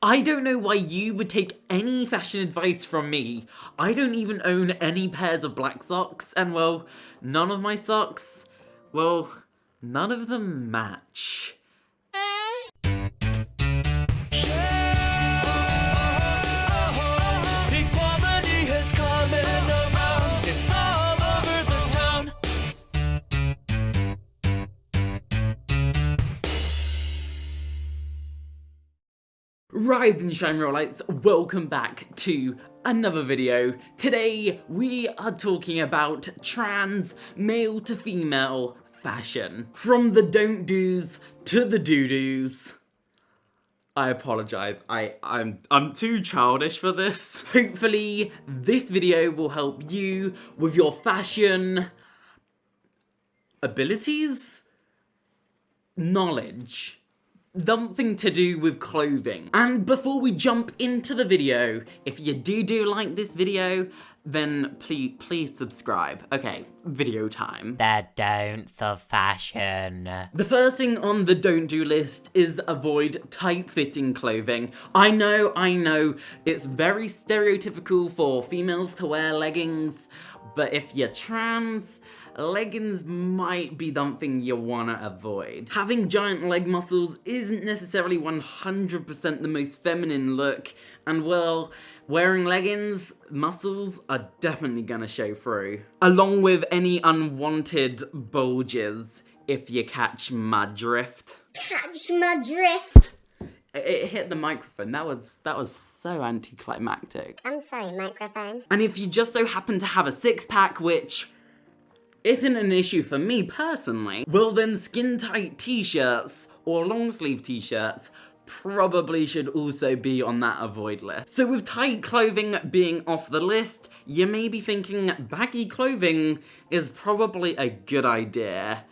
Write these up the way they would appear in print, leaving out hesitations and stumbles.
I don't know why you would take any fashion advice from me. I don't even own any pairs of black socks, and well, none of my socks, well, none of them match. Rise and shine, real lights, welcome back to another video. Today we are talking about trans male to female fashion. From the don't do's to the do-do's. I apologize, I'm too childish for this. Hopefully this video will help you with your fashion abilities? Knowledge. Something to do with clothing. And before we jump into the video, if you do like this video, then please subscribe. Okay, video time. The don'ts of fashion. The first thing on the don't do list is avoid tight-fitting clothing. I know, it's very stereotypical for females to wear leggings, but if you're trans, leggings might be something you wanna avoid. Having giant leg muscles isn't necessarily 100% the most feminine look, and well, wearing leggings, muscles are definitely gonna show through. Along with any unwanted bulges, if you catch my drift. Catch my drift! It hit the microphone. That was so anticlimactic. I'm sorry, microphone. And if you just so happen to have a six-pack, which isn't an issue for me personally, well then skin-tight t-shirts or long-sleeve t-shirts probably should also be on that avoid list. So with tight clothing being off the list, you may be thinking baggy clothing is probably a good idea.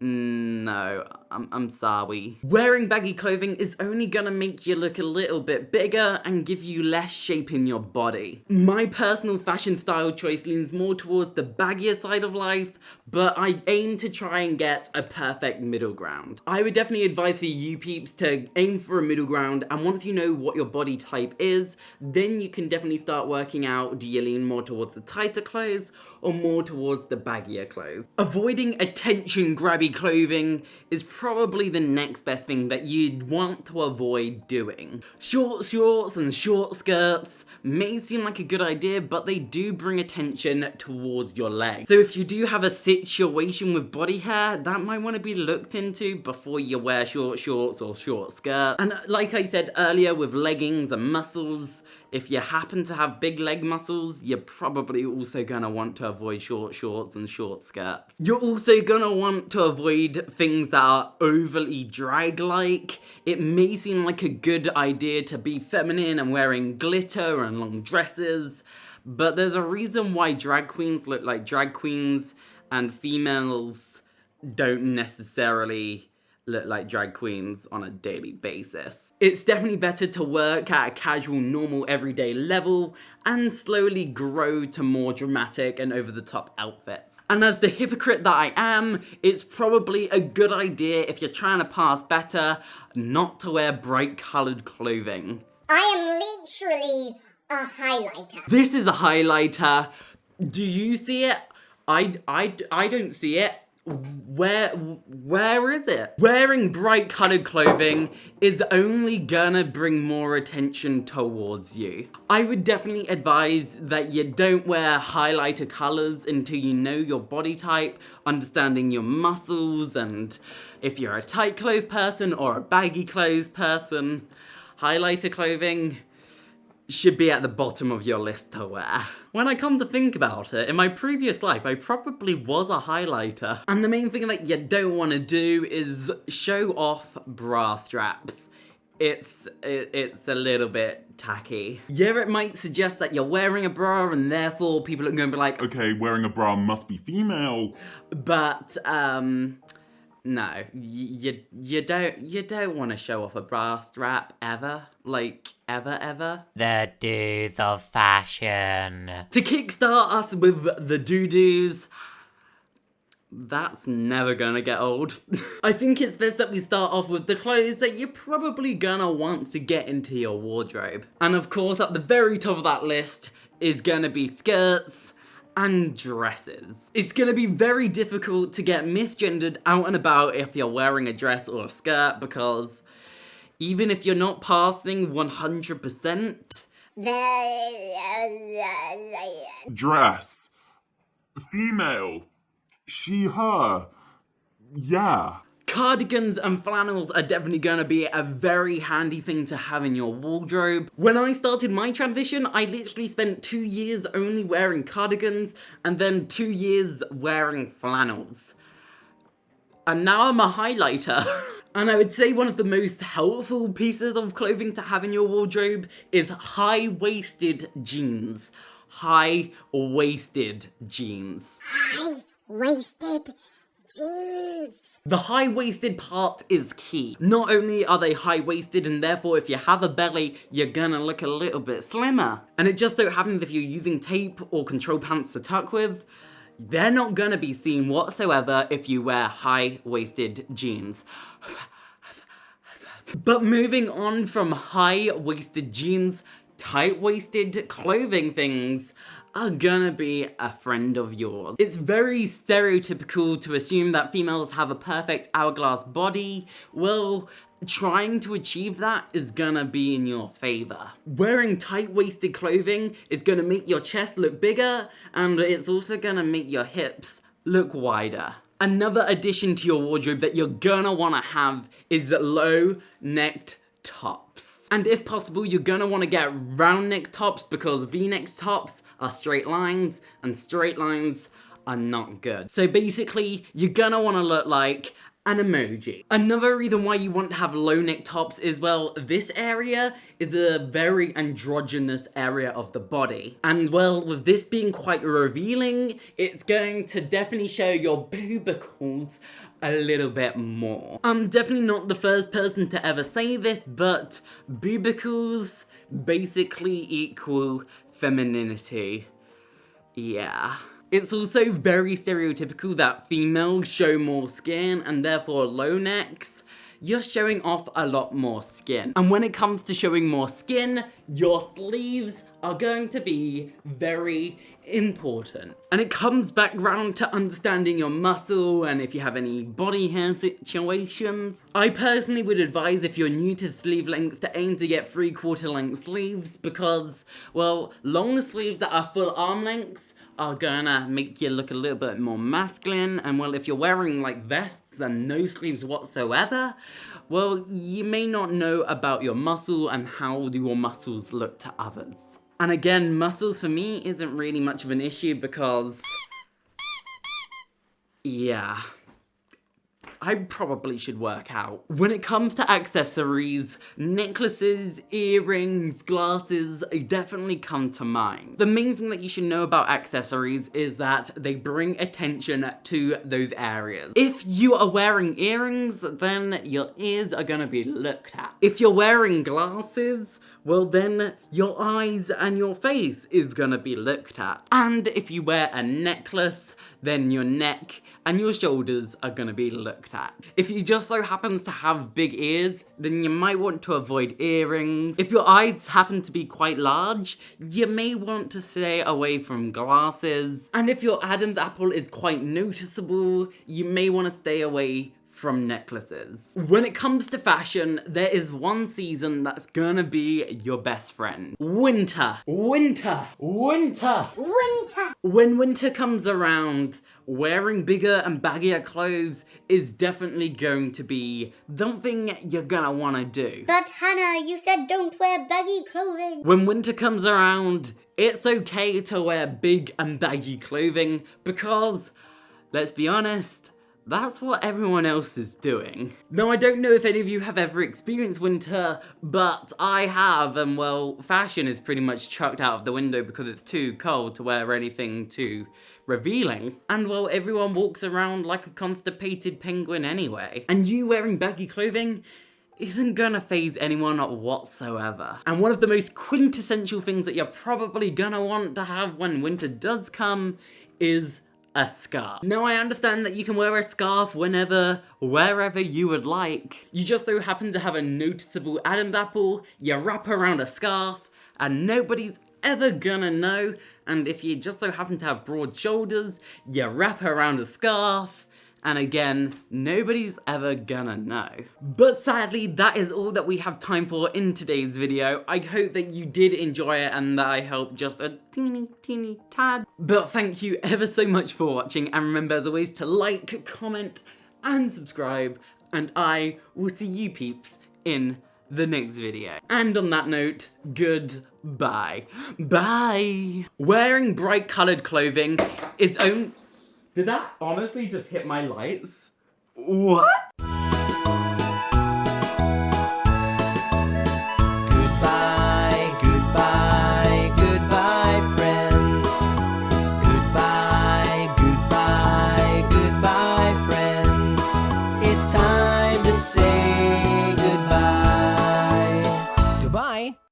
No, I'm sorry. Wearing baggy clothing is only gonna make you look a little bit bigger and give you less shape in your body. My personal fashion style choice leans more towards the baggier side of life, but I aim to try and get a perfect middle ground. I would definitely advise for you peeps to aim for a middle ground, and once you know what your body type is, then you can definitely start working out, do you lean more towards the tighter clothes or more towards the baggier clothes. Avoiding attention grabby clothing is probably the next best thing that you'd want to avoid doing. Short shorts and short skirts may seem like a good idea, but they do bring attention towards your legs. So if you do have a situation with body hair, that might want to be looked into before you wear short shorts or short skirts. And like I said earlier, with leggings and muscles, if you happen to have big leg muscles, you're probably also gonna want to avoid short shorts and short skirts. You're also gonna want to avoid things that are overly drag-like. It may seem like a good idea to be feminine and wearing glitter and long dresses, but there's a reason why drag queens look like drag queens and females don't necessarily look like drag queens on a daily basis. It's definitely better to work at a casual, normal, everyday level and slowly grow to more dramatic and over-the-top outfits. And as the hypocrite that I am, it's probably a good idea if you're trying to pass better not to wear bright-colored clothing. I am literally a highlighter. This is a highlighter. Do you see it? I don't see it. Where is it? Wearing bright colored clothing is only gonna bring more attention towards you. I would definitely advise that you don't wear highlighter colors until you know your body type, understanding your muscles, and if you're a tight clothes person or a baggy clothes person, highlighter clothing should be at the bottom of your list to wear. When I come to think about it, in my previous life, I probably was a highlighter. And the main thing that you don't want to do is show off bra straps. It's a little bit tacky. Yeah, it might suggest that you're wearing a bra and therefore people are going to be like, okay, wearing a bra must be female. But, no, you don't want to show off a bra strap ever. Like, ever. The do's of fashion. To kickstart us with the do-dos, That's never gonna get old. I think it's best that we start off with the clothes that you're probably gonna want to get into your wardrobe. And of course, at the very top of that list is gonna be skirts and dresses. It's gonna be very difficult to get misgendered out and about if you're wearing a dress or a skirt, because even if you're not passing 100%, Dress. Female. She, her. Yeah. cardigans and flannels are definitely gonna be a very handy thing to have in your wardrobe. When I started my transition, I literally spent 2 years only wearing cardigans and then 2 years wearing flannels. And now I'm a highlighter. And I would say one of the most helpful pieces of clothing to have in your wardrobe is high-waisted jeans. High-waisted jeans. High-waisted jeans. The high-waisted part is key. Not only are they high-waisted, and therefore if you have a belly, you're gonna look a little bit slimmer. And it just so happens if you're using tape or control pants to tuck with, they're not gonna be seen whatsoever if you wear high-waisted jeans. But moving on from high-waisted jeans, tight-waisted clothing things are gonna be a friend of yours. It's very stereotypical to assume that females have a perfect hourglass body. Well, trying to achieve that is gonna be in your favor. Wearing tight-waisted clothing is gonna make your chest look bigger, and it's also gonna make your hips look wider. Another addition to your wardrobe that you're gonna wanna have is low-necked tops. And if possible, you're gonna wanna get round-neck tops because V-neck tops are straight lines, and straight lines are not good. So basically, you're gonna wanna look like an emoji. Another reason why you want to have low neck tops is, well, this area is a very androgynous area of the body. And well, with this being quite revealing, it's going to definitely show your boobicles a little bit more. I'm definitely not the first person to ever say this, but boobicles basically equal femininity. Yeah. It's also very stereotypical that females show more skin, and therefore low necks, you're showing off a lot more skin. And when it comes to showing more skin, your sleeves are going to be very important. And it comes back round to understanding your muscle and if you have any body hair situations. I personally would advise, if you're new to sleeve length, to aim to get 3/4 length sleeves because, well, long sleeves that are full arm lengths are gonna make you look a little bit more masculine, and well, if you're wearing like vests and no sleeves whatsoever, well, you may not know about your muscle and how your muscles look to others. And again, muscles for me isn't really much of an issue because, yeah, I probably should work out. When it comes to accessories, necklaces, earrings, glasses definitely come to mind. The main thing that you should know about accessories is that they bring attention to those areas. If you are wearing earrings, then your ears are gonna be looked at. If you're wearing glasses, well then your eyes and your face is gonna be looked at. And if you wear a necklace, then your neck and your shoulders are gonna be looked at. If you just so happens to have big ears, then you might want to avoid earrings. If your eyes happen to be quite large, you may want to stay away from glasses. And if your Adam's apple is quite noticeable, you may want to stay away from necklaces. When it comes to fashion, there is one season that's gonna be your best friend. Winter. Winter. Winter. Winter. When winter comes around, wearing bigger and baggier clothes is definitely going to be something you're gonna wanna do. But Hannah, you said don't wear baggy clothing. When winter comes around, it's okay to wear big and baggy clothing because, let's be honest, that's what everyone else is doing. Now, I don't know if any of you have ever experienced winter, but I have, and well, fashion is pretty much chucked out of the window because it's too cold to wear anything too revealing. And well, everyone walks around like a constipated penguin anyway. And you wearing baggy clothing isn't gonna faze anyone whatsoever. And one of the most quintessential things that you're probably gonna want to have when winter does come is a scarf. Now I understand that you can wear a scarf whenever, wherever you would like. You just so happen to have a noticeable Adam's apple, you wrap around a scarf, and nobody's ever gonna know. And if you just so happen to have broad shoulders, you wrap around a scarf, and again, nobody's ever gonna know. But sadly, that is all that we have time for in today's video. I hope that you did enjoy it and that I helped just a teeny tad. But thank you ever so much for watching, and remember as always to like, comment, and subscribe, and I will see you peeps in the next video. And on that note, goodbye. Bye! Wearing bright coloured clothing is only... Did that honestly just hit my lights? What?